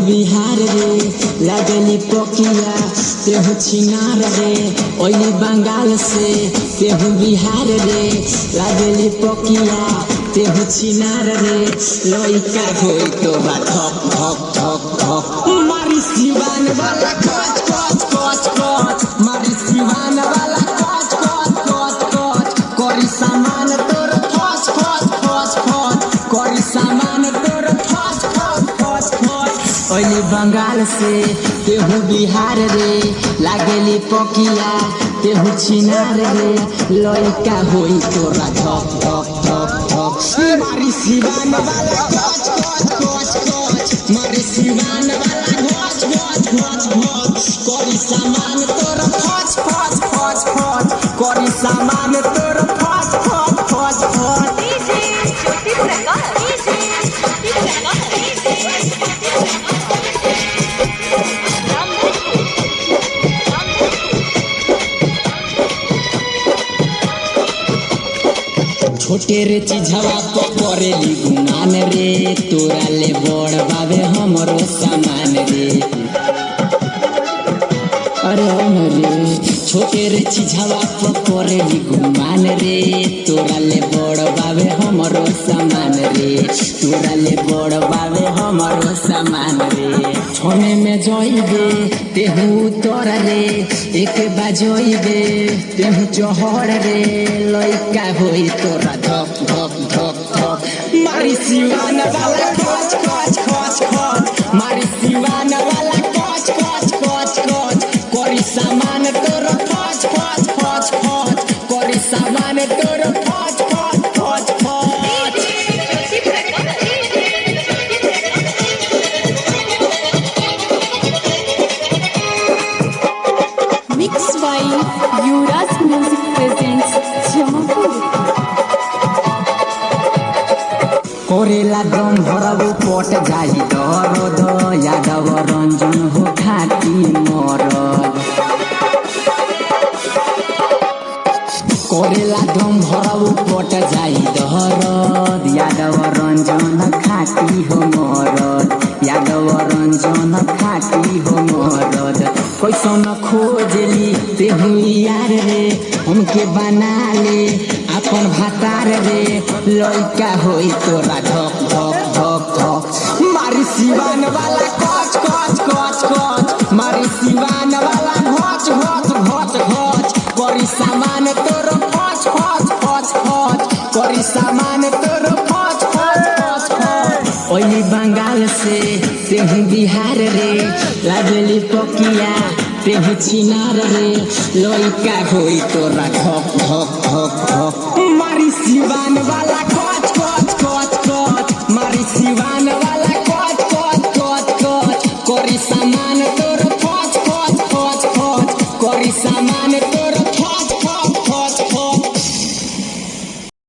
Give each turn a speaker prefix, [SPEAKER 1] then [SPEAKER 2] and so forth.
[SPEAKER 1] बिहार रे लगली पकिया तेहू छिनार रे ओली बंगाल से तेहू बिहार रे लगली पकिया तेहू छिनार रे लइका होई तोरा ठक ठक ठक ठक मारी सिवान वाला कच कच कच कच मारी सिवान वाला कच कच कच कच करी सामान तोर फस फस फस फस करी सामान तोर फस फस फस फस ओली बंगाल से तेहू बिहार रे लागेली पकिया तेहू छिनार रे लइका होई तोरा ठक ठक ठक ठक मारी सिवान वाला कच कच कच कच मारी सिवान वाला घच घच घच घच करी सामान तोर फस फस फस फस करी सामान तोर फस फस फस फस छोटे रे चीजवा तो करेली गुमान रे तोरा ले बड़ बाबे हमरो सामान रे अरे रे छोटे रे चीजवा तो करेली गुमान रे तोरा ले बड़ बाबे हमरो सामान रे तोरा ले बड़ बाबे हमरो सामान रे छोने में जोइबे तेहू तोरा रे एक बाजोइबे तेहू चहड़ रे लइका होई तोरा धक धक धक धक मारी सिवान वाला कच कच कच कच मारी सिवान वाला कच कच कच कच करी सामान तोर फच फच फच फच करी सामान तोर फच फच फच फच
[SPEAKER 2] Mixed by Yuvraj Music presents Jamapur.
[SPEAKER 1] कोरेला दम भरबो पट जाई दरद यादव रंजन हो खाती मरद कोरेला दम भरबो पट जाई दरद यादव रंजन खाती हो मरद यादव रंजन खाती हो मरद कैसन खोजली तेहू यार रे हमके बना ले अपन भातार रे लइका होई तोरा धक धक धक धक मारी सिवान वाला कच कच कच कच मारी सिवान वाला घच घच घच घच करी सामान तोर फच फच फच फच करी सामान तोर फच फच फच फच ओली बंगाल से तेहू बिहार रे लागली पकिया तेहू छिनार रे लइका होई तोरा धक धक धक धक मारी सिवान वाला